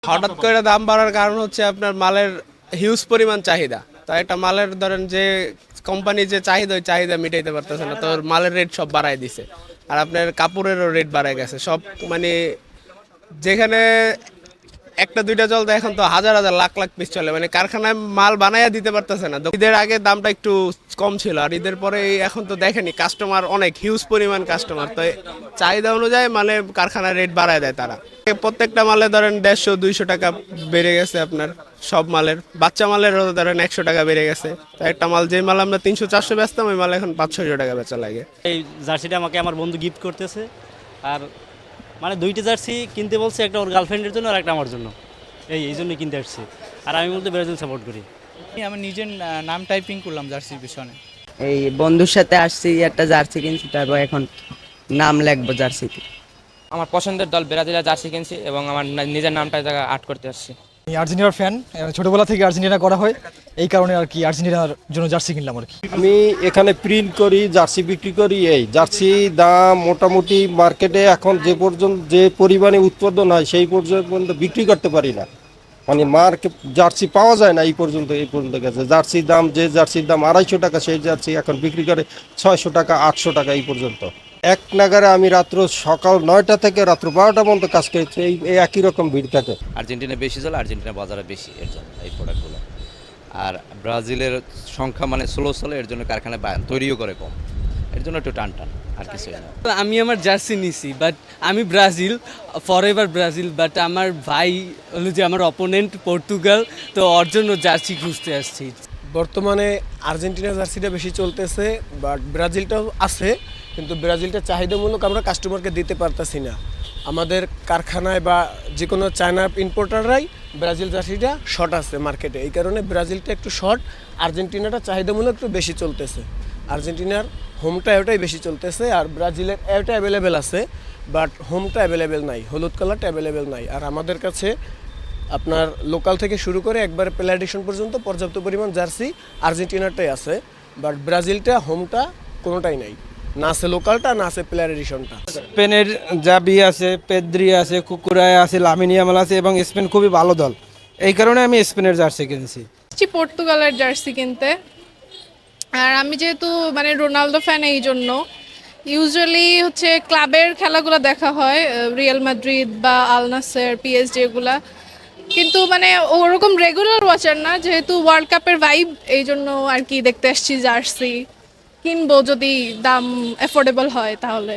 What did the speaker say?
হঠাৎ করে দাম বাড়ার কারণ হচ্ছে আপনার মালের হিউজ পরিমাণ চাহিদা। তো একটা মালের ধরেন যে কোম্পানি যে চাহিদা ওই চাহিদা মিটাইতে পারতেছে না, তো মালের রেট সব বাড়ায় দিছে। আর আপনার কাপড়েরও রেট বাড়ায় গেছে সব, মানে যেখানে একটা দুইটা চলতে এখন তো হাজার হাজার লাখ লাখ পিস চলে, মানে কারখানায় মাল বানাইয়া দিতে পারতেছে না। ঈদের আগে দামটা একটু কম ছিল, আর ঈদের পরে এখন তো দেখেনি কাস্টমার অনেক হিউজ পরিমাণ কাস্টমার, তো চাহিদা অনুযায়ী মানে কারখানার রেট বাড়ায় দেয় তারা। প্রত্যেকটা মালে ধরেন 150-200 টাকা বেড়ে গেছে আপনার, সব মালের। বাচ্চা মালেরও ধরেন 100 টাকা বেড়ে গেছে। তো একটা মাল, যে মাল আমরা 300-400 বেচতাম, ওই মাল এখন 500-600 টাকা বেচা লাগে। এই জার্সিটা আমাকে আমার বন্ধু গিফট করতেছে, আর মানে দুইটা জার্সি কিনতে বলছে, একটা ওর গার্লফ্রেন্ডের জন্য আর একটা আমার জন্য। এই জন্যই কিনতে আসছি। আর আমি বলতে ব্রাজিল সাপোর্ট করি। আমি নিজের নাম টাইপিং করলাম জার্সির পিছনে। এই বন্ধুর সাথে আসছি, একটা জার্সি কিনছি, তারপর এখন নাম লিখবো জার্সিতে। আমার পছন্দের দল ব্রাজিলের জার্সি কিনছি এবং আমার নিজের নামটা জায়গা আর্ট করতে আসছি। আমি আর্জেন্টিনার ফ্যান, ছোটবেলা থেকে আর্জেন্টিনা করা হয়, এই কারণে আর কি আর্জেন্টিনার জন্য জার্সি কিনলাম আর কি। আমি এখানে প্রিন্ট করি, জার্সি বিক্রি করি। এই জার্সি দাম মোটামুটি মার্কেটে এখন যে পর্যন্ত যে পরিমাণে উৎপাদন হয় সেই পর্যন্ত বিক্রি করতে পারি না, মানে মার্কেট জার্সি পাওয়া যায় না। এই পর্যন্ত গেছে জার্সির দাম, যে জার্সির দাম 250 টাকা সেই জার্সি এখন বিক্রি করে 600 টাকা 800 টাকা এই পর্যন্ত। এক নাগারে আমি সকাল 9টা থেকে রাত্র 12টা পর্যন্ত কাজ করেছি, এই একই রকম ভিড় থাকে। আর্জেন্টিনা বেশি চলে, আর্জেন্টিনা বাজারে বেশি, এর জন্য এই প্রোডাক্টগুলো। আর ব্রাজিলের সংখ্যা মানে স্লো চলে, এর জন্য কারখানায় তৈরিও করে কম, এর জন্য একটু টান আর কিছুই না। আমি আমার জার্সি নিছি, বাট আমি ব্রাজিল, ফরএভার ব্রাজিল। বাট আমার ভাই হলো যে আমার অপোনেন্ট পর্তুগাল, তো ওর জন্য জার্সি খুঁজতে আসছি। বর্তমানে আর্জেন্টিনা জার্সিটা বেশি চলতেছে, বাট ব্রাজিলটাও আছে, কিন্তু ব্রাজিলটা চাহিদামূলক আমরা কাস্টমারকে দিতে পারতাছি না। আমাদের কারখানায় বা যে কোনো চায়না ইম্পোর্টাররাই ব্রাজিল জার্সিটা শর্ট আছে মার্কেটে, এই কারণে ব্রাজিলটা একটু শর্ট, আর্জেন্টিনাটা চাহিদামূলক একটু বেশি চলতেছে। আর্জেন্টিনার হোমটা এটাই বেশি চলতেছে, আর ব্রাজিলের এটা অ্যাভেলেবেল আছে, বাট হোমটা অ্যাভেলেবেল নাই, হলুদ কালারটা অ্যাভেলেবেল নাই। আর আমাদের কাছে আপনার লোকাল থেকে শুরু করে একবারে প্লে এডিশন পর্যন্ত পর্যাপ্ত পরিমাণ জার্সি আর্জেন্টিনারটাই আছে, বাট ব্রাজিলটা হোমটা কোনোটাই নাই, না আছে লোকালটা, না আছে প্লেয়ার এডিশনটা। স্পেনের জাবি আছে, পেদ্রি আছে, কুকুরায় আছে, লামিন ইয়ামাল আছে, এবং স্পেন খুবই ভালো দল, এই কারণে আমি স্পেনের জার্সি কিনছি। পর্তুগালের জার্সি কিনতে, আর আমি যেহেতু মানে রোনালদো ফ্যান, এই জন্য ইউজুয়ালি হচ্ছে ক্লাবের খেলাগুলো দেখা হয়, রিয়াল মাদ্রিদ বা আল নাসের, পিএসজি এগুলা, কিন্তু মানে ওরকম রেগুলার ওয়াচার না, যেহেতু ওয়ার্ল্ড কাপের ভাইব, এই জন্য আর কি দেখতে আসছি জার্সি। কিনবো যদি দাম অ্যাফোর্ডেবল হয় তাহলে।